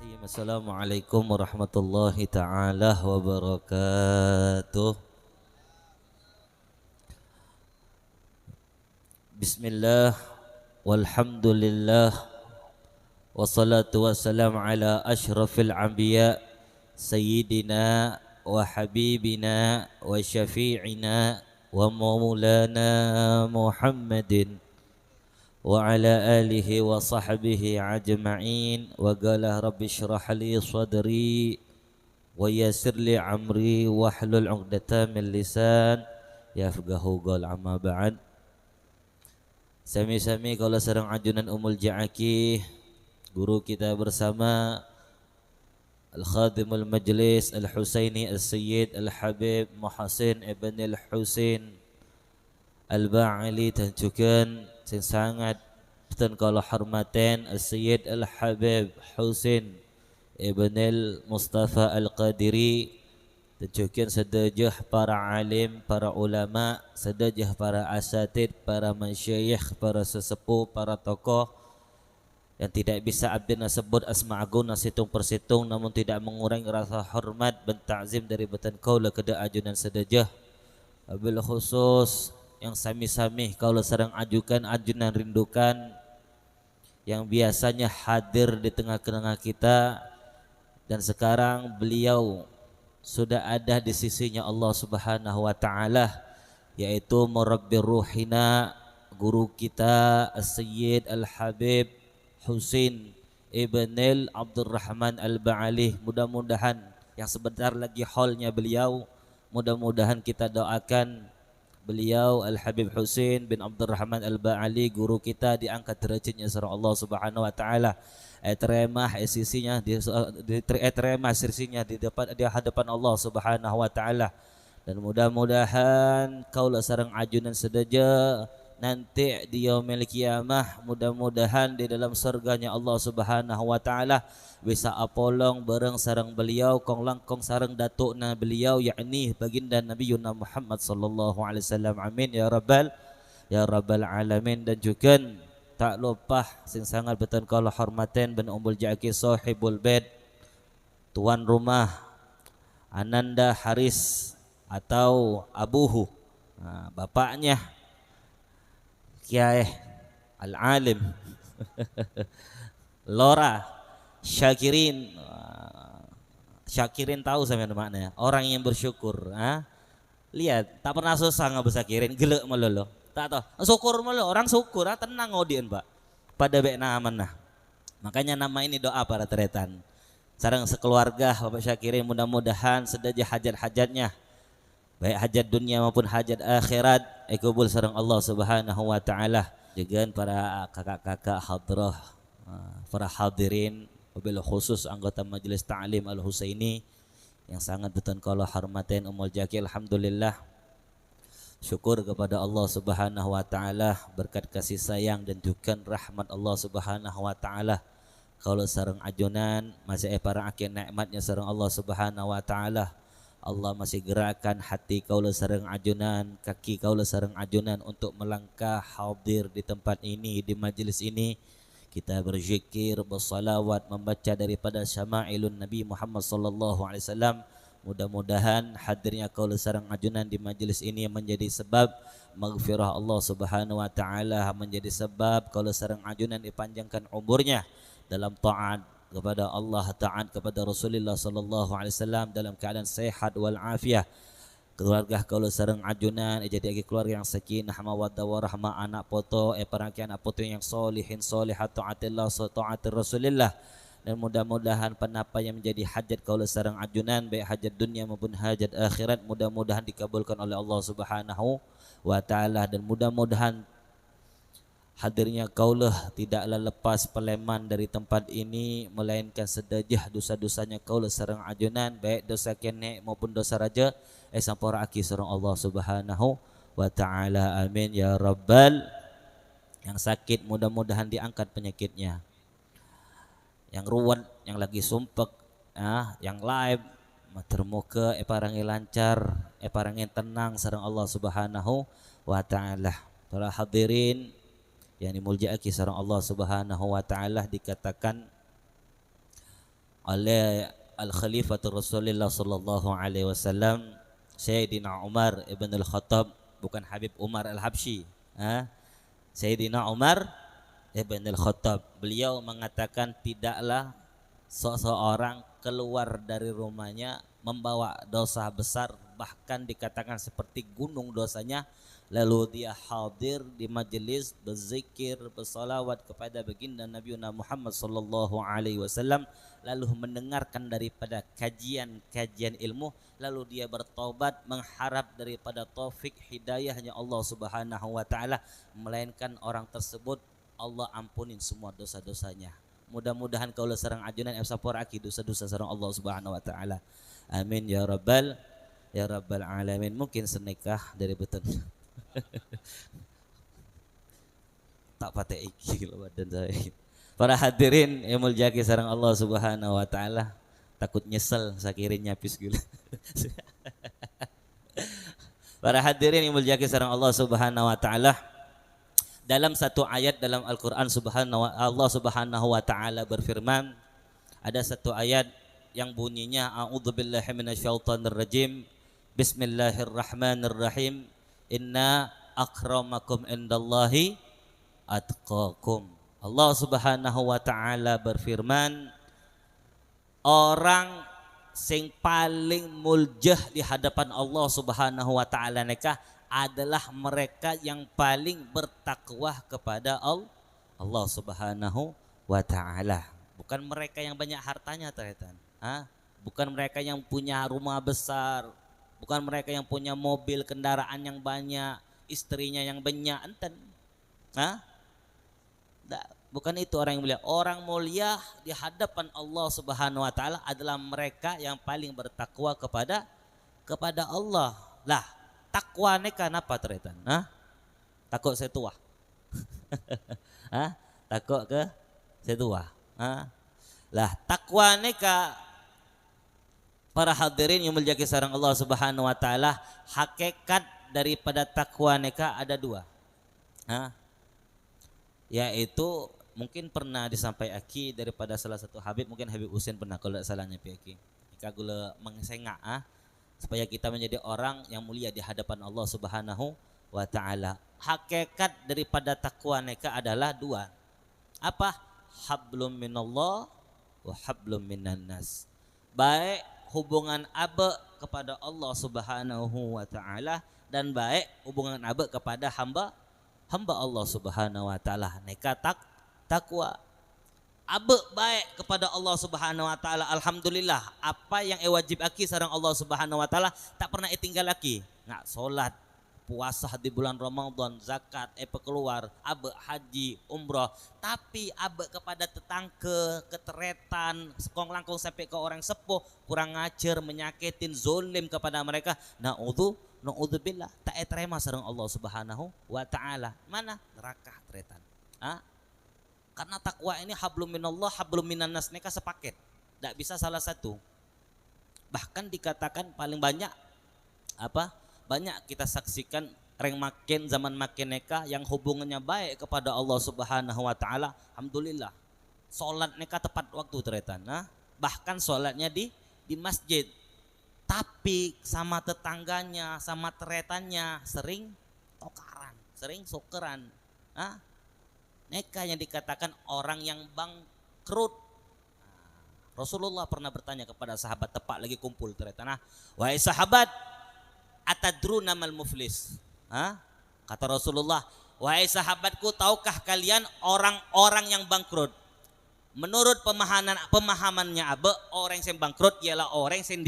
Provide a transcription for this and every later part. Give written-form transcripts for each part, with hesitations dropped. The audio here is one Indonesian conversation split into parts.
Bismillahirrahmanirrahim. Assalamualaikum warahmatullahi taala wabarakatuh. Bismillah walhamdulillah wassalatu wassalamu ala asyrafil anbiya sayyidina wa habibina wa syafi'ina wa maulana Muhammadin wa ala alihi wa sahbihi ajma'in wa qala rabbi shrah li sadri wa yassir li amri wa hlul 'uqdatam min lisan yafqahu qaul amma ba'd. Sami-sami kalau sareng ajunan Umul Ja'aki guru kita bersama Al-Khadimul Majlis Al-Husaini Al-Sayyid Al-Habib Muhsin Ibn Al-Husain Al-Ba'ali tentukan sing sangat betul kalau hormaten Al-Sayyid Al-Habib Husain Ibn Al-Mustafa Al-Qadiri tentukan sedajah para alim, para ulama, sedajah para asatid, para masyayikh, para sesepuh, para tokoh yang tidak bisa abdi sebut asma agung nasitung persitung namun tidak mengurangi rasa hormat dan ta'zim dari batan kaula kepada ajunan sedajah wabil khusus yang sami-sami kalau sedang ajukan ajunan rindukan yang biasanya hadir di tengah-tengah kita dan sekarang beliau sudah ada di sisinya Allah Subhanahu wa taala yaitu murabbir ruhina guru kita As-Sayyid Al-Habib Husain Ibn Abdurrahman Al-Ba'ali. Mudah-mudahan yang sebentar lagi haulnya beliau, mudah-mudahan kita doakan beliau Al-Habib Husain bin Abdurrahman Al-Ba'ali guru kita diangkat derajatnya sareng Allah Subhanahu wa taala. Teremah sisinya teremah sisinya di hadapan Allah Subhanahu wa taala. Dan mudah-mudahan kaula sareng ajunan sedaja nanti di yaumil kiamah mudah-mudahan di dalam surganya Allah Subhanahu wa taala bisa apolong bareng sareng beliau kong langkong sareng datukna beliau yakni baginda Nabi Muhammad sallallahu alaihi wasallam. Amin ya rabbal alamin. Dan juga tak lupa sing sangat betul kalau hormaten bin Umul Ja'aki sahibul bait tuan rumah Ananda Haris atau abuhu, bapaknya Kiai Al-Alim Lora Syakirin. Syakirin tahu sampai maknanya orang yang bersyukur. Lihat tak pernah susah nggak bisa kirin gelek melolo tak tahu syukur melolo orang syukur tenang ngodian pak pada baik amanah. Makanya nama ini doa para teretan sareng sekeluarga Bapak Syakirin mudah-mudahan sedaya hajat-hajatnya baik hajat dunia maupun hajat akhirat ikubul sareng Allah Subhanahu wa taala. Juga para kakak-kakak hadrah, para hadirin wabil khusus anggota Majelis Ta'lim Al-Husaini yang sangat betul kalau hormatin Umul Ja'aki. Alhamdulillah syukur kepada Allah Subhanahu wa taala berkat kasih sayang dan juga rahmat Allah Subhanahu wa taala kalau sareng ajunan masih para akhir nikmatnya sareng Allah Subhanahu wa taala. Allah masih gerakan hati kaula sareng ajunan, kaki kaula sareng ajunan untuk melangkah hadir di tempat ini, di majelis ini. Kita berzikir, bersalawat, membaca daripada syama'ilun Nabi Muhammad sallallahu alaihi wasallam. Mudah-mudahan hadirnya kaula sareng ajunan di majelis ini menjadi sebab maghfirah Allah Subhanahu wa taala, menjadi sebab kaula sareng ajunan dipanjangkan umurnya dalam taat kepada Allah, taat kepada Rasulullah sallallahu alaihi wasallam dalam keadaan sehat wal afiah. Keluarga kaula sareng ajunan jadi keluarga yang sakinah mawaddah warahmah, anak poto para anak poto yang solihin solihat taatillah taatir Rasulillah. Dan mudah-mudahan penapa yang menjadi hajat kaula sareng ajunan baik hajat dunia maupun hajat akhirat mudah-mudahan dikabulkan oleh Allah Subhanahu wa taala. Dan mudah-mudahan hadirnya kaulah tidaklah lepas peleman dari tempat ini melainkan sedajah dosa-dosanya kaulah sareng ajunan baik dosa kenek maupun dosa raja sampura aki sareng Allah Subhanahu wa taala. Amin ya rabbal. Yang sakit mudah-mudahan diangkat penyakitnya, yang ruwet, yang lagi sumpek, yang live termuka parangi lancar, parangi tenang sareng Allah Subhanahu wa taala. Para hadirin yang dimuliakan sareng Allah Subhanahu wa taala, dikatakan oleh Al-Khalifatul Rasulullah sallallahu alaihi wasallam Sayyidina Umar ibn al-Khattab, bukan Habib Umar al-Habsyi, Sayyidina Umar ibn al-Khattab. Beliau mengatakan tidaklah seseorang keluar dari rumahnya membawa dosa besar, bahkan dikatakan seperti gunung dosanya, lalu dia hadir di majelis berzikir bersalawat kepada baginda Nabi Muhammad sallallahu alaihi wasallam, lalu mendengarkan daripada kajian-kajian ilmu, lalu dia bertobat mengharap daripada taufik hidayahnya Allah Subhanahu wa taala, melainkan orang tersebut Allah ampunin semua dosa-dosanya. Mudah-mudahan kaulah sareng ajunan sapuraki dosa-dosa sareng Allah Subhanahu wa taala. Amin ya rabbal alamin. Mungkin senikah dari betul. Tak patah iki lo badan saya. Para hadirin yang mulia sareng Allah Subhanahu wa taala, takut nyesel sakirin nyapis gula. Para hadirin yang mulia sareng Allah Subhanahu wa taala, dalam satu ayat dalam Al-Qur'an Allah Subhanahu wa taala berfirman, ada satu ayat yang bunyinya a'udzubillahi minasyaitonir rajim, bismillahirrahmanirrahim, inna akramakum indallahi atqakum. Allah Subhanahu wa taala berfirman, orang sing paling muljah di hadapan Allah Subhanahu wa taala nikah adalah mereka yang paling bertakwa kepada Allah Subhanahu wa taala. Bukan mereka yang banyak hartanya ternyata. Bukan mereka yang punya rumah besar, bukan mereka yang punya mobil kendaraan yang banyak, istrinya yang banyak, enten. Bukan itu orang yang mulia. Orang mulia di hadapan Allah Subhanahu wa taala adalah mereka yang paling bertakwa kepada Allah. Lah, takwa ne kenapa ternyata? Takut saya tua. Takut ke saya tua. Lah, takwa ne para hadirin yang mulia sareng Allah Subhanahu wa taala, hakikat daripada takwa neka ada dua. Yaitu mungkin pernah disampaikan aki daripada salah satu Habib, mungkin Habib Husain pernah kalau tidak salahnya aki. Jika gula mengsengak supaya kita menjadi orang yang mulia di hadapan Allah Subhanahu wa taala. Hakikat daripada takwa neka adalah dua. Apa? Hablum minallah wa hablum minan nas. Baik hubungan abe kepada Allah Subhanahu wa taala dan baik hubungan abe kepada hamba Allah Subhanahu wa taala. Neka takwa. Abe baik kepada Allah Subhanahu wa taala, alhamdulillah. Apa yang wajib aki sareng Allah Subhanahu wa taala tak pernah tinggal aki. Nak salat, puasa di bulan Ramadan, zakat, keluar, abe haji, umrah, tapi abe kepada tetangga, keteretan, sekong langkung sampai ke orang sepuh, kurang ngajar, menyakitin, zolim kepada mereka. Na'udzubillah, tak terima sareng Allah Subhanahu wa taala. Mana neraka teretan. Karena takwa ini hablum minallah, hablum minan nas, neka sepaket. Tak bisa salah satu. Bahkan dikatakan paling banyak banyak kita saksikan zaman makin neka yang hubungannya baik kepada Allah Subhanahu wa taala, alhamdulillah. Salat neka tepat waktu teretan. Bahkan salatnya di masjid. Tapi sama tetangganya, sama teretannya sering tokaran, sering sokeran. Neka yang dikatakan orang yang bangkrut. Rasulullah pernah bertanya kepada sahabat tepat lagi kumpul teretan. Wahai sahabat, atadruna mal muflis? Kata Rasulullah, wahai sahabatku, tahukah kalian orang-orang yang bangkrut? Menurut pemahamannya orang yang bangkrut ialah orang yang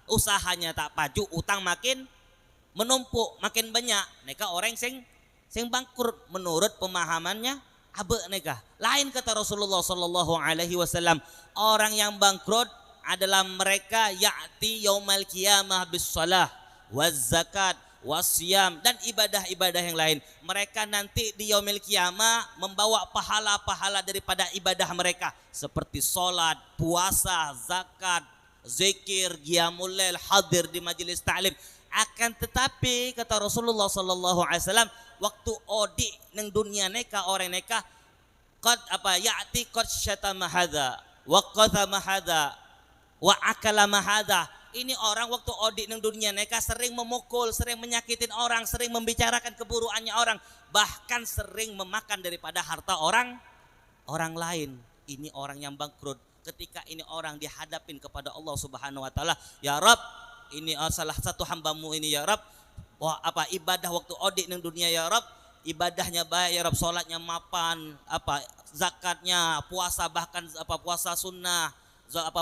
usahanya tak paju, utang makin menumpuk, makin banyak. Neka orang yang bangkrut menurut pemahamannya neka. Lain kata Rasulullah sallallahu alaihi wasallam, orang yang bangkrut adalah mereka ya'ti yaumal qiyamah bis shalah waz zakat wasyam dan ibadah-ibadah yang lain. Mereka nanti di yaumil qiyamah membawa pahala-pahala daripada ibadah mereka seperti salat, puasa, zakat, zikir, qiyamul lail, hadir di majelis ta'lim. Akan tetapi kata Rasulullah sallallahu alaihi wasallam, waktu odi neng dunia neka orang neka qad ya'ti qad syatama hadza wa qathama hadza wa akala mahadza. Ini orang waktu odik nang dunia mereka sering memukul, sering menyakitin orang, sering membicarakan keburukannya orang, bahkan sering memakan daripada harta orang lain. Ini orang yang bangkrut. Ketika ini orang dihadapin kepada Allah Subhanahu wa taala, ya Rabb, ini salah satu hambamu ini ya Rabb, wah apa ibadah waktu odik nang dunia ya Rabb, ibadahnya baik ya Rabb, salatnya mapan, apa zakatnya, puasa bahkan apa puasa sunnah,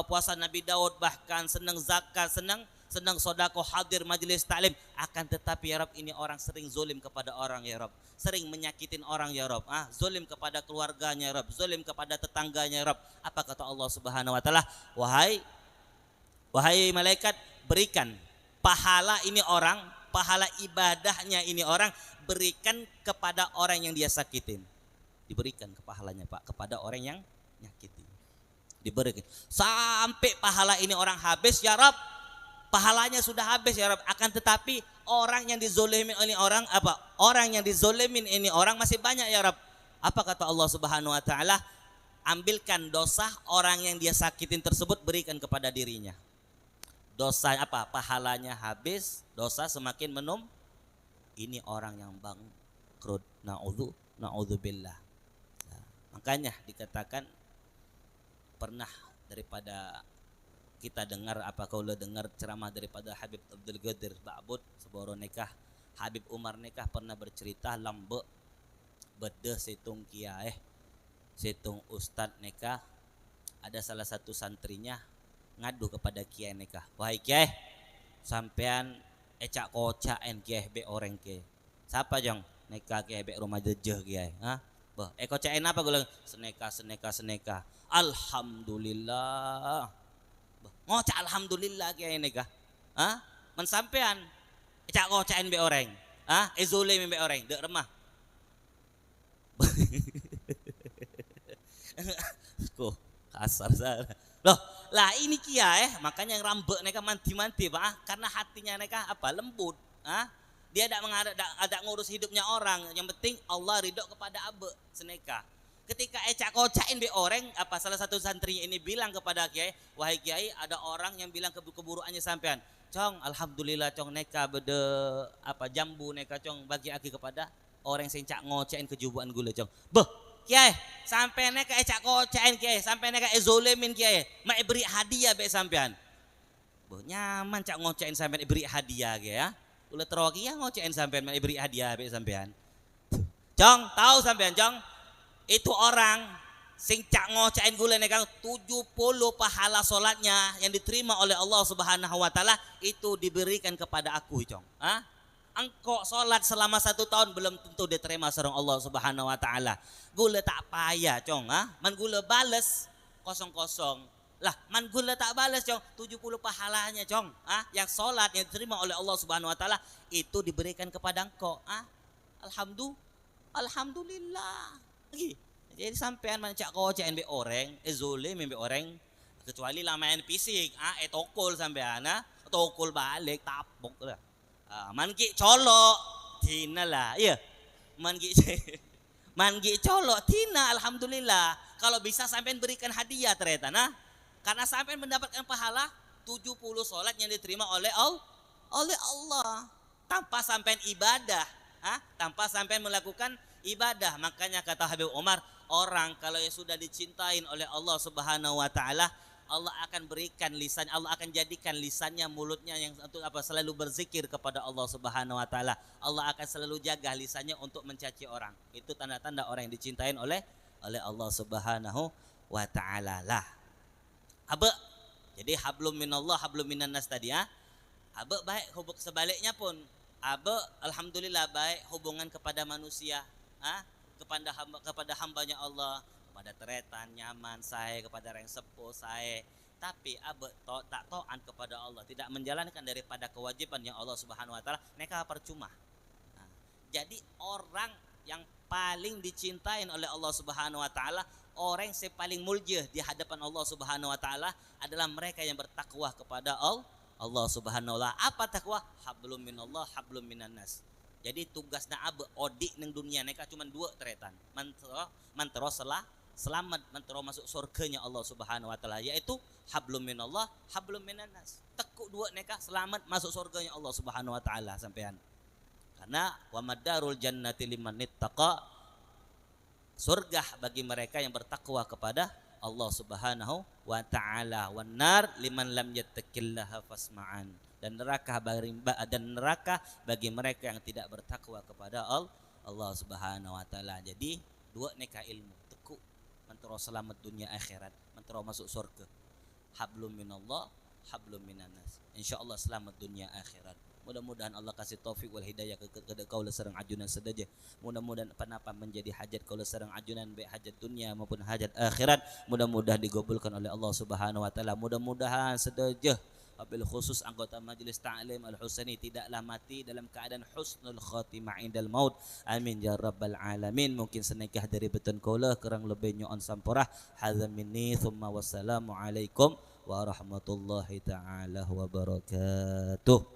puasa Nabi Daud, bahkan senang zakat, senang sodako, hadir majelis taklim. Akan tetapi ya Rabb, ini orang sering zolim kepada orang ya Rabb, sering menyakitin orang ya Rabb, zolim kepada keluarganya ya Rabb, zolim kepada tetangganya ya Rabb. Apa kata Allah Subhanahu wa taala? Wahai malaikat, berikan pahala ini orang, pahala ibadahnya ini orang, berikan kepada orang yang dia sakitin. Diberikan ke pahalanya Pak kepada orang yang nyakitin. Diberikan sampai pahala ini orang habis ya Rabb, pahalanya sudah habis ya Rabb. Akan tetapi orang yang dizolimin ini orang yang dizolimin ini orang masih banyak ya Rabb. Apa kata Allah Subhanahu wa taala? Ambilkan dosa orang yang dia sakitin tersebut, berikan kepada dirinya. Dosa pahalanya habis, dosa semakin ini orang yang bangkrut. Naudzubillah. Nah, makanya dikatakan, pernah daripada kita dengar kau dengar ceramah daripada Habib Abdul Qadir Ba'bud seboro nikah. Habib Umar nikah pernah bercerita lambe bede situng kiai, situng ustad nikah. Ada salah satu santrinya ngadu kepada kiai nikah, wahai kiai, sampean ecak kocaen kiai be orang kiai. Siapa jong nikah kiai be rumah jejeh kiai? Kocaen apa gue? Seneka. Alhamdulillah. Ngocak alhamdulillah kiai nikah. Men sampean ecak kocaen be orang. Zolim be orang, dek remah. Kok kasar salah. Loh, lah ini kiai, makanya yang rambek mereka manti-manti Pak, karena hatinya mereka lembut. Dia ada ngurus hidupnya orang, yang penting Allah ridho kepada abe seneka. Ketika ecak kocain be orang, salah satu santrinya ini bilang kepada kiai, wahai kiai, ada orang yang bilang keburukannya sampean. Cong, alhamdulillah cong neka bede jambu neka cong bagi aki kepada orang yang cak ngocain kejubuan gula cong. Kiai, sampai neka ecak kocain kiai, sampai neka zolimin kiai, mak beri hadiah be sampean. Nyaman cak ngocain sampean beri hadiah kiai ya. Ulah teroki ya ngocain sampean mak beri hadiah be sampean. Cong, tahu sampean cong? Itu orang sing cak ngocain gula neka 70 pahala solatnya yang diterima oleh Allah Subhanahu wa taala itu diberikan kepada aku cong. Engkau solat selama 1 tahun belum tentu diterima sareng Allah Subhanahu wa taala. Gula tak payah cong, man gula bales kosong-kosong. Lah man gula tak bales cong, 70 pahalanya cong, yang solat yang diterima oleh Allah Subhanahu wa taala itu diberikan kepada engkau. Alhamdulillah. Jadi sampean mancak kocain be orang, zolim be orang, kecuali lamain fisik, tokol sampean, tokol balik tapok lah. Mangi colok tina lah, iya. Mangi colok tina, alhamdulillah. Kalau bisa sampean berikan hadiah ternyata, karena sampean mendapatkan pahala 70 solat yang diterima oleh Allah tanpa sampean ibadah, tanpa sampean melakukan ibadah. Makanya kata Habib Umar, orang kalau yang sudah dicintain oleh Allah Subhanahu wa taala, Allah akan berikan lisan, Allah akan jadikan lisannya, mulutnya yang untuk selalu berzikir kepada Allah Subhanahu wa taala. Allah akan selalu jaga lisannya untuk mencaci orang. Itu tanda-tanda orang yang dicintain oleh Allah Subhanahu wa taala lah. Jadi hablum minallah hablum minan nas tadi ya. Baik hubung sebaliknya pun. Alhamdulillah baik hubungan kepada manusia, kepada hambanya Allah, kepada teretan nyaman saya, kepada orang sepuh saya. Tapi tak taat kepada Allah, tidak menjalankan daripada kewajiban yang Allah Subhanahu wa taala, mereka percuma. Jadi orang yang paling dicintain oleh Allah Subhanahu wa taala, orang yang paling mulia di hadapan Allah Subhanahu wa taala adalah mereka yang bertakwa kepada Allah Subhanahu wa taala. Apa takwa? Hablum minallah hablum minan nas. Jadi tugasna odik neng dunia mereka cuma 2 teretan. Mantero selamat mentero masuk surganya Allah Subhanahu wa taala, yaitu hablum minallah hablum minannas. Tekuk dua nikah selamat masuk surganya Allah Subhanahu wa taala sampean. Karena wa madarul jannati liman ittaqa, surga bagi mereka yang bertakwa kepada Allah Subhanahu wa taala, wan nar liman lam yattaqillaha fasma'an, dan neraka bagi mereka yang tidak bertakwa kepada Allah Subhanahu wa taala. Jadi dua nikah ilmu tekuk mentero selamat dunia akhirat, mentero masuk surga. Hablum minallah hablum minannas. Insyaallah selamat dunia akhirat. Mudah-mudahan Allah kasih taufik wal hidayah ke kaula sareng ajunan sedaja. Mudah-mudahan panapa menjadi hajat kaula sareng ajunan, baik hajat dunia maupun hajat akhirat, mudah-mudahan digabulkan oleh Allah Subhanahu wa taala. Mudah-mudahan sedaja wabil khusus anggota Majelis Ta'lim Al-Husaini tidaklah mati dalam keadaan husnul khatimah indal maut. Amin ya rabbal alamin. Mungkin senekah dari beton kaula kurang lebihnya on sampurah. Hadza minni tsumma wassalamu alaikum warahmatullahi taala wabarakatuh.